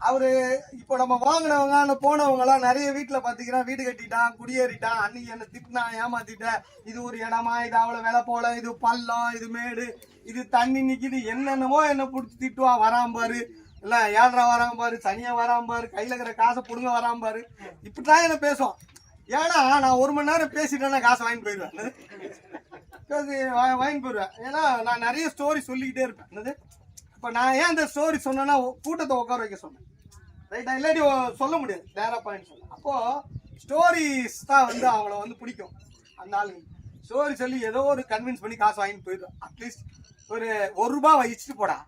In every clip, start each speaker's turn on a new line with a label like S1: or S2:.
S1: அவரு இப்போ நம்ம வாங்கினவங்க போனவங்க எல்லாம் நிறைய வீட்டுல பாத்தீங்கன்னா வீடு கட்டிட்டான், குடியேறிட்டான், அன்னைக்கு என்ன திட்டினா, ஏமாத்திட்டேன், இது ஒரு இடமா, இது அவ்வளவு விலை போல, இது பள்ளம், இது மேடு, இது தண்ணி நிக்குது, என்னென்னமோ என்ன பிடிச்சி திட்டுவான். வராம்பாரு, இல்ல 7.5 வராம்பாரு, சனியா வராம்பாரு, கையில இருக்கிற காசை புடுங்க வராம்பாரு, இப்படிதான் என்ன பேசுவான். ஏன்னா நான் 1 மணி நேரம் பேசிட்டேன்னா காசை வாங்கி போயிடுவேன், வாங்கி போயிடுவேன். ஏன்னா நான் நிறைய ஸ்டோரி சொல்லிக்கிட்டே இருப்பேன். என்னது இப்ப நான் ஏன் இந்த ஸ்டோரி சொன்னேன்னா கூட்டத்தை உட்கார வைக்க சொன்னேன், ரைட்டா? இல்லாட்டி சொல்ல முடியாது, நேரா பாயிண்ட் சொல்ல. அப்போ ஸ்டோரிஸ் தான் வந்து அவங்கள வந்து பிடிக்கும். அந்த ஆளுங்க ஸ்டோரி சொல்லி ஏதோ ஒரு கன்வின்ஸ் பண்ணி காசு வாங்கிட்டு போயிடும். அட்லீஸ்ட் ஒரு ₹1 வச்சுட்டு போடா,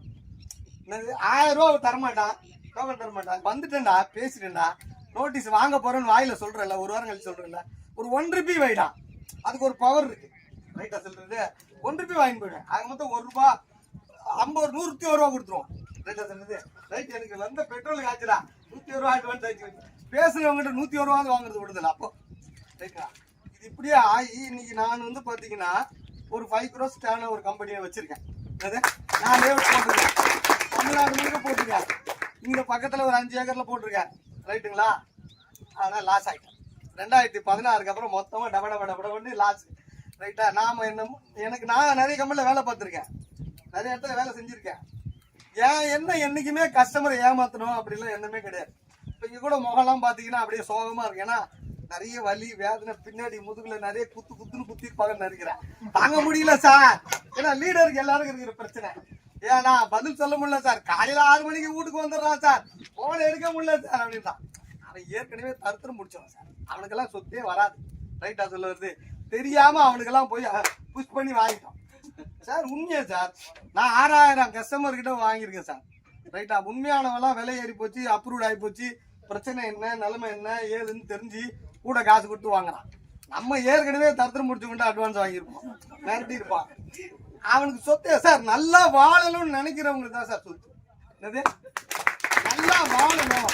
S1: 1000 ரூபா தரமாட்டான், டோக்கன் தரமாட்டான், வந்துட்டேன்டா, பேசிட்டேன்டா, நோட்டீஸ் வாங்க போறேன்னு வாயில சொல்றேன்ல, 1 வாரம் கழிச்சு சொல்றேன்ல, ஒரு ₹1 வைடா, அதுக்கு ஒரு பவர் இருக்கு, ரைட்டா சொல்றது? ₹1 வாங்கி போயிடுவேன். அது மொத்தம் ₹1 50 100 ரூபா கொடுத்துருவோம், ரைட்டா சொல்றது? ரைட், எனக்கு வந்த பெட்ரோல் காய்ச்சலா 101 ரூபா பேசுறவங்கிட்ட 101 ரூபா வாங்குறது விடுதல. அப்போ ரைட்டா, இது இப்படியே ஆகி இன்னைக்கு நான் வந்து பாத்தீங்கன்னா ஒரு 5 crore ஒரு கம்பெனியை வச்சிருக்கேன். நான் லேஅவுட் போட்டிருக்கேன், தமிழ்நாடு முழுக்க போட்டிருக்கேன், இங்க பக்கத்துல ஒரு 5 ஏக்கர்ல போட்டிருக்கேன், ரைட்டுங்களா? ஆனா லாஸ் ஆயிட்டேன். 2016 அப்புறம் மொத்தமா டபட லாஸ், ரைட்டா? நாம என்ன, எனக்கு நான் நிறைய கம்பெனில வேலை பார்த்திருக்கேன், நிறைய இடத்துல வேலை செஞ்சிருக்கேன். என்ன என்னைக்குமே கஸ்டமரை ஏமாத்தணும் அப்படிலாம் எண்ணமே கிடையாது. இப்ப இங்க கூட முகம்லாம் பாத்தீங்கன்னா அப்படியே சோகமா இருக்கு. ஏன்னா நிறைய வலி வேதனை, பின்னாடி முதுகுல நிறைய குத்துன்னு குத்திருப்பாங்கன்னு நினைக்கிறேன். தாங்க முடியல சார். ஏன்னா லீடருக்கு எல்லாருக்கும் இருக்கிற பிரச்சனை. ஏன்னா பதில் சொல்ல முடியல சார், காலையில 6 மணிக்கு வீட்டுக்கு வந்துடுறான் சார், போன எடுக்க முடியல சார் அப்படின்றான். அவன் ஏற்கனவே தருத்திரம் முடிச்சவன் சார், அவனுக்கெல்லாம் சொத்தே வராது, ரைட்டா சொல்ல வருது? தெரியாம அவனுக்கெல்லாம் போய் புஷ் பண்ணி வாங்கிட்டான் சார். உண்மையா சார், நான் 6000 கஸ்டமர் கிட்ட வாங்கியிருக்கேன் சார், ரைட்டா? உண்மையானவெல்லாம் விலை ஏறி போச்சு, அப்ரூவ்ட் ஆகி போச்சு, பிரச்சனை என்ன, நிலைமை என்ன ஏதுன்னு தெரிஞ்சு கூட காசு கொடுத்து வாங்குறான். நம்ம ஏற்கனவே தரத்திரம் முடிச்சு கொண்டு அட்வான்ஸ் வாங்கியிருப்போம், மிரட்டி இருப்பான். அவனுக்கு சொத்து சார், நல்லா வாழணும்னு நினைக்கிறவங்களுக்கு தான் சார் சொத்து. என்னது நல்லா வாழணும்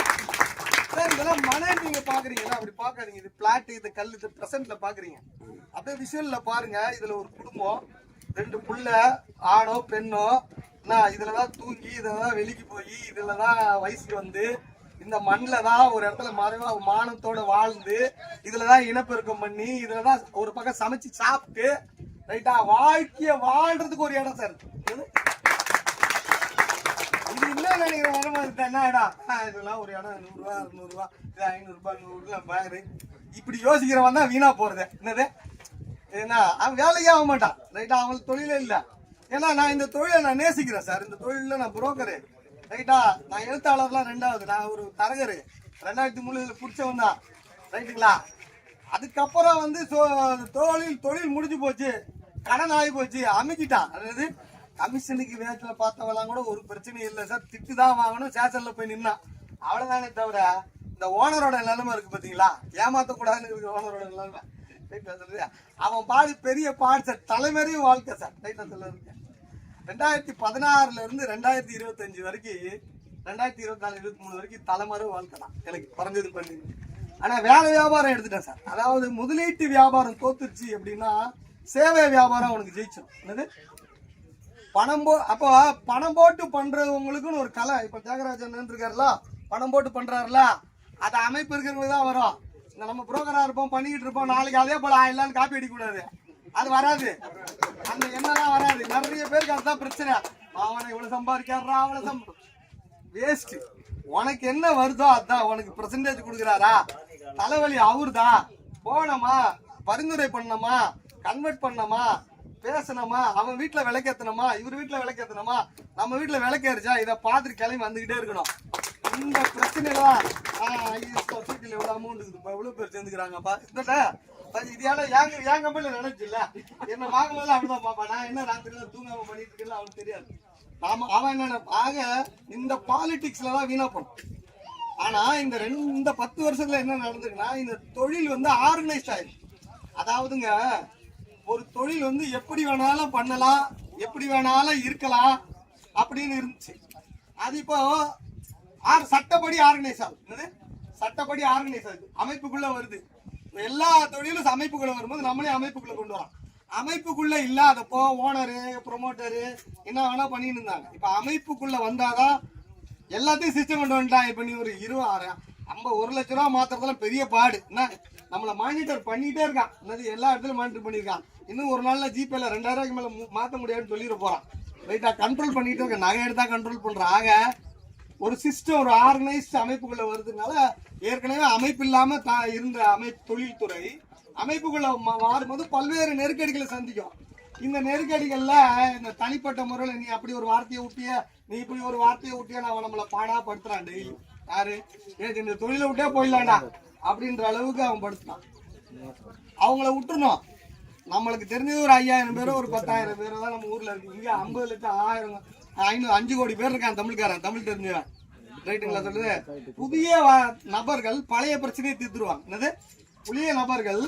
S1: சார்? இதெல்லாம் மனை நீங்க பாக்குறீங்களா? அப்படி பாக்காதீங்க. இது பிளாட், இது கல், இது பிரசன்ட்ல பாக்குறீங்க, அப்படியே விஷுவல்ல பாருங்க. இதுல ஒரு குடும்பம், 2 புள்ள, ஆணோ பெண்ணோ, இதுலதான் தூங்கி, இதுலதான் வெளிக்கு போய், இதுலதான் வயசுக்கு வந்து, இந்த மண்ணில் தான் ஒரு இடத்துல மறைவா மானத்தோட வாழ்ந்து, இதுலதான் இனப்பெருக்கம் பண்ணி, இதுலதான் ஒரு பக்கம் சமைச்சு சாப்பிட்டு, ரைட்டா, வாழ்க்கைய வாழ்றதுக்கு ஒரு இடம் சார். இது என்ன நினைக்கிற வரமா என்ன இடம்? இதெல்லாம் ஒரு இடம் 100 ரூபா 200 ரூபா, இது 500 ரூபாய் 100 ரூபாய், இப்படி யோசிக்கிறவன் தான் வீணா போறது. என்னது ஏன்னா அவன் வேலைக்கே ஆக மாட்டான், ரைட்டா? அவங்களுக்கு தொழிலே இல்லை. ஏன்னா நான் இந்த தொழிலை நான் நேசிக்கிறேன் சார். இந்த தொழில நான் புரோக்கரு, ரைட்டா? நான் எழுத்தாளர்லாம் 2வது, நான் ஒரு தரகரு, 2003 பிடிச்சவன் தான், ரைட்டுங்களா? அதுக்கப்புறம் வந்து தொழில் முடிஞ்சு போச்சு, கடன் ஆகி போச்சு, அமைக்கிட்டான். அதாவது கமிஷனுக்கு வேகத்துல பார்த்தவெல்லாம் கூட ஒரு பிரச்சனையும் இல்லை சார், திட்டு தான் வாங்கணும், சேஷன்ல போய் நின்னான், அவ்வளவுதானே தவிர இந்த ஓனரோட நிலைமை இருக்கு பாத்தீங்களா? ஏமாத்தக்கூடாதுன்னு இருக்கு ஓனரோட நிலைமை. அவன் பாடு பெரிய பாடு சார், தலைமறையும் வாழ்க்கை சார், ரைட்டா சொல்ல இருக்கு. 2016 இருந்து 2025 வரைக்கும், 2024 23 வரைக்கும் தலைமறை வாழ்க்கை தான் எனக்கு குறைஞ்சது பண்ணி. ஆனா வேலை வியாபாரம் எடுத்துட்டேன் சார். அதாவது முதலீட்டு வியாபாரம் தோத்துருச்சு அப்படின்னா சேவை வியாபாரம் அவனுக்கு ஜெயிச்சிடும். என்னது அப்போ பணம் போட்டு பண்றவங்களுக்குன்னு ஒரு கலை. இப்ப தியாகராஜன் இருக்காருல, பணம் போட்டு பண்றாருல, அது அமைப்பு இருக்கிறவங்க தான் வரும். நம்ம புரோக்கரா இருப்போம், பண்ணிக்கிட்டு இருப்போம், நாளைக்கு அதே போல ஆயிடலான்னு காப்பி அடிக்க கூடாது, அது வராது, அந்த எண்ணெல்லாம் வராது. நிறைய பேருக்கு அதுதான் பிரச்சனை. அவனை இவ்வளவு சம்பாதிக்காரா, அவனை வேஸ்ட். உனக்கு என்ன வருதோ அதுதான் உனக்கு பெர்சன்டேஜ் கொடுக்குறாரா, தலைவலி அவருதான், போனோமா, பரிந்துரை பண்ணணுமா, கன்வெர்ட் பண்ணணுமா, பேசணுமா, அவன் வீட்டுல விளக்கேத்தணுமா, இவர் வீட்டுல விளக்கேத்தணுமா, நம்ம வீட்டுல விளக்கேறிச்சா, இதை பார்த்துட்டு கிளம்பி வந்துகிட்டே இருக்கணும். இந்த பிரச்சனைலாம் சொசைட்டில எவ்வளவு அமௌண்ட் இருக்குதுப்பா, எவ்வளவு பேர் சேர்ந்துக்கிறாங்கப்பா, இது என் கம்பெனில நினைச்சு இல்ல, என்ன வாங்கும் போது அப்படிதான் பாப்பா. நான் என்ன ராத்திரி தூங்காம பண்ணிட்டு இருக்கேன் அவனுக்கு தெரியாது. அவன் என்ன ஆக இந்த பாலிடிக்ஸ்ல தான் வீணா போனோம். ஆனா இந்த 10 வருஷத்துல என்ன நடந்திருக்குன்னா, இந்த தொழில் வந்து ஆர்கனைஸ்ட் ஆயிடுச்சு. அதாவதுங்க, ஒரு தொழில் வந்து எப்படி வேணாலும் பண்ணலாம், எப்படி வேணாலும் இருக்கலாம் அப்படின்னு இருந்துச்சு. அது இப்போ சட்டப்படி ஆர்கனைஸ் ஆகுது. சட்டப்படி ஆர்கனைஸ் ஆகுது, அமைப்புக்குள்ள வருது. எல்லா தொழிலும் அமைப்புக்குள்ள வரும்போது நம்மளே அமைப்புக்குள்ள கொண்டு வரோம். அமைப்புக்குள்ள இல்லாதப்போ ஓனரு, ப்ரொமோட்டரு என்ன வேணா பண்ணிட்டு இருந்தாங்க. இப்ப அமைப்புக்குள்ள வந்தாதான் எல்லாத்தையும் சிஸ்டம் கொண்டு வந்துட்டான். இப்ப நீ ஒரு 1 லட்ச ரூபா மாத்துறதுல பெரிய பாடு என்ன, நம்மள மானிட்டர் பண்ணிட்டே இருக்கான். என்னது எல்லா இடத்துலயும் மானிட்டர் பண்ணிருக்கான். இன்னும் ஒரு நாள்ல ஜிபேல 2000 ரூபாய்க்கு மேல மாத்த முடியாதுன்னு சொல்லிட போறான். ரைட்டா, கண்ட்ரோல் பண்ணிட்டு இருக்க, நகை எடுத்தா கண்ட்ரோல் பண்ற. ஆக ஒரு சிஸ்டம், ஒரு ஆர்கனைஸ்ட் அமைப்புக்குள்ள வருதுனால, ஏற்கனவே அமைப்பு இல்லாம இருந்த தொழில்துறை அமைப்புக்குள்ள மாறும்போது பல்வேறு நெருக்கடிகளை சந்திக்கும். இந்த நெருக்கடிகள்ல இந்த தனிப்பட்ட முறையில் நீ அப்படி ஒரு வார்த்தையை ஊட்டிய, நீ இப்படி ஒரு வார்த்தையை ஊட்டிய, நான் நம்மளை பாடா படுத்துறான் டெய்லி. யாரு இந்த தொழிலை விட்டே போயிடலாம்டா அப்படின்ற அளவுக்கு அவன் படுத்துனான். அவங்கள விட்டுருணும். நம்மளுக்கு தெரிஞ்சது ஒரு 5000 பேரோ ஒரு 10,000 பேரோ தான் நம்ம ஊர்ல இருக்கு. இங்க 50 லட்சம் 5 கோடி பேர் இருக்கான் தமிழ்காரன், தமிழ் தெரிஞ்சவன். ரைட்டுங்களா சொல்லுது. புதிய நபர்கள் பழைய பிரச்சனையை தீர்த்துருவாங்க. என்னது, புதிய நபர்கள்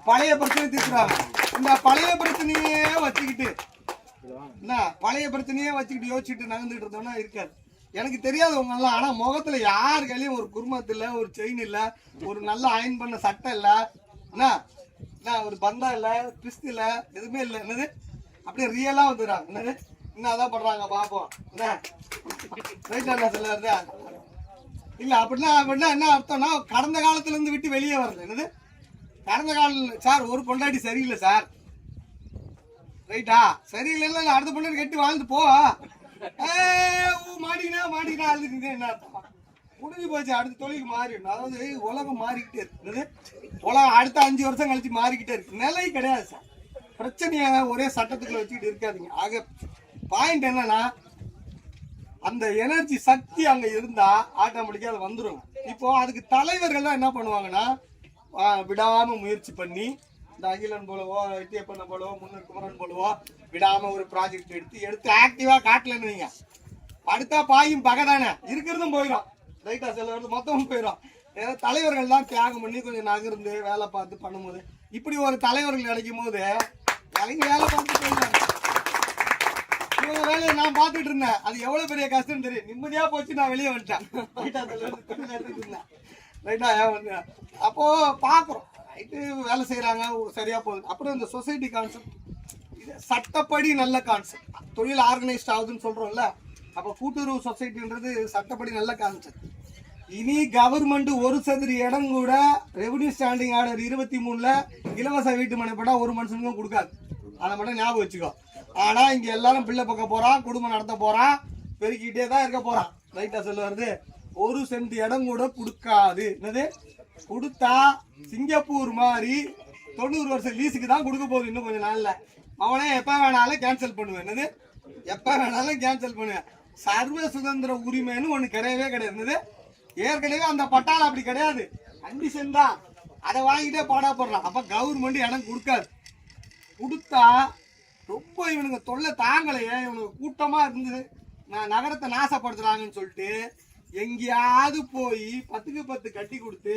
S1: பழைய பிரச்சனையை தீர்த்துருவாங்க. இந்த பழைய பிரச்சனையே வச்சுக்கிட்டு யோசிச்சுட்டு நகர்ந்துட்டு இருந்தோம்னா இருக்காது. எனக்கு தெரியாதவங்க எல்லாம், ஆனா முகத்துல யாரு கையிலயும் ஒரு குருமத்து இல்ல, ஒரு செயின் இல்ல, ஒரு நல்ல அயன் பண்ண சட்டை இல்ல, என்ன ஒரு பந்தா இல்ல, பிஸ்து இல்ல, எதுவுமே இல்ல. என்னது அப்படியே ரியலா வந்துடுறாங்க. என்னது என்னதான் பண்றாங்க பாப்போம். என்ன ரைட்டா சொல்ல இல்ல அப்படின்னா என்ன அர்த்தம்னா, கடந்த காலத்துல இருந்து விட்டு வெளியே வருது. என்னது கடந்த காலம் சார், ஒரு பொண்டாட்டி சரியில்லை சார். ரைட்டா, சரியில்லைன்னா அடுத்த பொண்டாட்டி கட்டி வாழ்ந்து போ. மாட்டினா அழுதுட்டு என்ன அர்த்தம்? முடிஞ்சு போச்சு. அடுத்த தொழிலுக்கு மாறிடும். அதாவது உலகம் மாறிக்கிட்டே இருக்கு. உலகம் அடுத்த 5 வருஷம் கழிச்சு மாறிக்கிட்டே இருக்கு. நிலை கிடையாது சார். பிரச்சனைய ஒரே சட்டத்துக்குள்ள வச்சுக்கிட்டு இருக்காதீங்க. ஆக பாயிண்ட் என்னன்னா, அந்த எனர்ஜி சக்தி அங்க இருந்தா ஆட்டோமேட்டிக்கா அது வந்துடும். இப்போ அதுக்கு தலைவர்கள் தான் என்ன பண்ணுவாங்கன்னா, விடாம முயற்சி பண்ணி, இந்த அகிலன் போலவோ, இட்டியப்பண்ண போலவோ, முன்னர் குமரன் போலவோ விடாம ஒரு ப்ராஜெக்ட் எடுத்து ஆக்டிவா காட்டலன்னு வைங்க, அடுத்தா பாயும் பகை தானே, இருக்கிறதும் போயிடும். ரைட்டா, சில மொத்தமும் போயிடும். ஏன்னா தலைவர்கள் தான் தியாகம் பண்ணி கொஞ்சம் நகர்ந்து வேலை பார்த்து பண்ணும்போது, இப்படி ஒரு தலைவர்கள் கிடைக்கும் போது வேலை பார்த்து போயிடுறாங்க. இவங்க வேலையை நான் பார்த்துட்டு இருந்தேன். அது எவ்வளவு பெரிய கஷ்டம் தெரியும். நிம்மதியா போச்சு, நான் வெளியே வந்துட்டேன். ரைட்டா, அப்போ பாக்குறோம் ரைட்டு வேலை செய்யறாங்க, சரியா போகுது. அப்புறம் இந்த சொசைட்டி கான்செப்ட், சட்டப்படி நல்ல கான்செப்ட். தொழில் ஆர்கனைஸ்ட் ஆகுதுன்னு சொல்றோம்ல, அப்ப கூட்டுறவு சொசைட்டின்றது சட்டப்படி நல்ல கான்செப்ட். இனி கவர்மெண்ட் 1 சதுர இடம் கூட ரெவன்யூ ஸ்டாண்டிங் ஆர்டர் 23ல இலவச வீட்டு மனைப்படா ஒரு மனுஷனுக்கும் கொடுக்காது. அதை மட்டும் ஞாபகம் வச்சுக்கோ. ஆனா இங்க எல்லாரும் பிள்ளை பக்கம் போறான், குடும்பம் நடத்த போறான், பெருக்கிட்டே தான் இருக்க போறான். ரைட்டா சொல்ல வருது. 1 சென்ட் இடம் கூட கொடுக்காது. என்னது கொடுத்தா சிங்கப்பூர் மாதிரி 90 வருஷம் லீஸுக்கு தான் கொடுக்க போகுது. இன்னும் கொஞ்சம் நாள்ல அவனே எப்ப வேணாலும் கேன்சல் பண்ணுவேன். என்னது எப்ப வேணாலும் கேன்சல் பண்ணுவேன். சர்வ சுதந்திர உரிமைன்னு ஒண்ணு கிடையவே கிடையாது. ஏற்கனவே அந்த பட்டாளம் அப்படி கிடையாது, கண்டிஷன் தான். அதை வாங்கிட்டே பாடா போடுறான். அப்ப கவர்மெண்ட் இடம் கொடுக்காது. கொடுத்தா ரொம்ப இவனுங்க தொல்லை தாங்கலையே, இவனுக்கு கூட்டமா இருந்து நகரத்தை நாசப்படுத்துறாங்கன்னு சொல்லிட்டு எங்கேயாவது போய் 10க்கு 10 கட்டி கொடுத்து,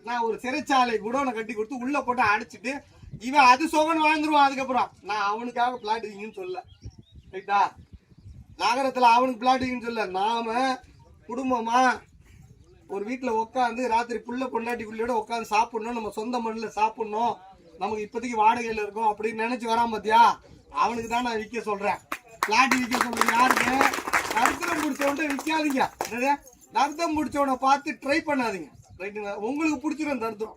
S1: நான் ஒரு சிறைச்சாலை குடோனை கட்டி கொடுத்து உள்ள போட்டு அடைச்சிட்டு, இவன் அது சொகன் வாழ்ந்துருவான். அதுக்கப்புறம் நான் அவனுக்காக பிளாட் வைங்கன்னு சொல்ல. ரைட்டா, நகரத்துல அவனுக்கு பிளாட் வைங்கன்னு சொல்ல. நாம குடும்பமா ஒரு வீட்டுல உட்காந்து ராத்திரி புள்ள பொண்டாட்டிக்குள்ளோட உட்காந்து சாப்பிடணும், நம்ம சொந்த மண்ணில் சாப்பிடணும், நமக்கு இப்போதைக்கு வாடகையில் இருக்கும் அப்படின்னு நினைச்சு வராம பாத்தியா, அவனுக்கு தான் நான் விற்க சொல்றேன். பிளாட் விற்க சொல்றேன். யாருக்கு? நடுத்தம் பிடிச்சவன்ட்டு விற்காதீங்க. நடுத்தம் பிடிச்சவனை பார்த்து ட்ரை பண்ணாதீங்க. ரைட்டுங்களா, உங்களுக்கு பிடிச்சிடும் தருத்தம்.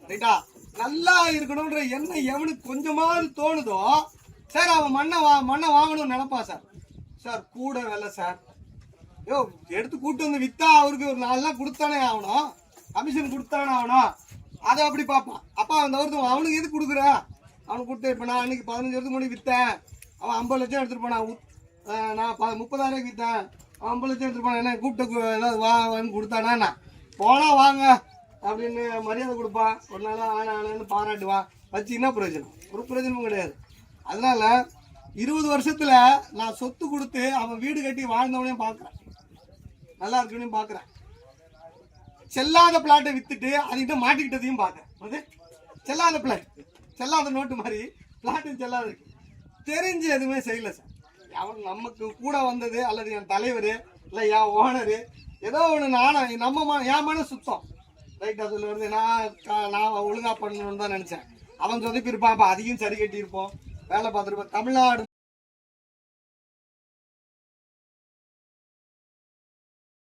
S1: ரைட்டா, நல்லா இருக்கணும்ன்ற எண்ணம் எவனுக்கு கொஞ்சமாவது தோணுதோ சார், அவன் மண்ணை வாங்கணும்னு நினைப்பா. சார் கூட வேலை சார், யோ எடுத்து கூட்டு வந்து வித்தா அவருக்கு ஒரு 4 நாள் கொடுத்தானே ஆகணும், கமிஷன் கொடுத்தானே ஆகணும். அதை அப்படி பார்ப்பான். அப்பா அந்த ஒருத்தன் அவனுக்கு எது கொடுக்குற, அவனுக்கு கொடுத்து. இப்போ நான் அன்னைக்கு 15 வருஷத்துக்கு முன்னாடி விற்றேன், அவன் 50 லட்சம் எடுத்துட்டு போனான். நான் 30,000 விற்றேன், அவன் 50 லட்சம் எடுத்துட்டு போனான். என்ன கூப்பிட்டு ஏதாவது வான்னு கொடுத்தானா, போனா வாங்க அப்படின்னு மரியாதை கொடுப்பான். ஒரு நாள் ஆனான்னு பாராட்டுவான். வச்சு என்ன பிரயோஜனம்? ஒரு பிரயோஜனமும் கிடையாது. அதனால 20 வருஷத்துல நான் சொத்து கொடுத்து அவன் வீடு கட்டி வாழ்ந்தவனையும் பார்க்குறேன், நல்லா இருக்கணும் பார்க்குறேன். செல்லாத பிளாட்டை வித்துட்டு அதுக்கிட்ட மாட்டிக்கிட்டதையும் பார்க்குறேன். செல்லாத பிளாட், செல்லாத நோட்டு மாதிரி பிளாட்டும் செல்லாத இருக்கு. தெரிஞ்சு எதுவுமே செய்யல சார். அவன் நமக்கு கூட வந்தது அல்லது என் தலைவர் இல்லை என் ஓனரு ஏதோ ஒன்று, நானும் நம்ம என் மன சுத்தம். ரைட்டா சொல்லி வருது. நான் ஒழுங்கா பண்ணணும்னு தான் நினைச்சேன். அவன் சொதப்பிருப்பான். அப்போ அதையும் சரி கட்டியிருப்போம், வேலை பார்த்துருப்போம். தமிழ்நாடு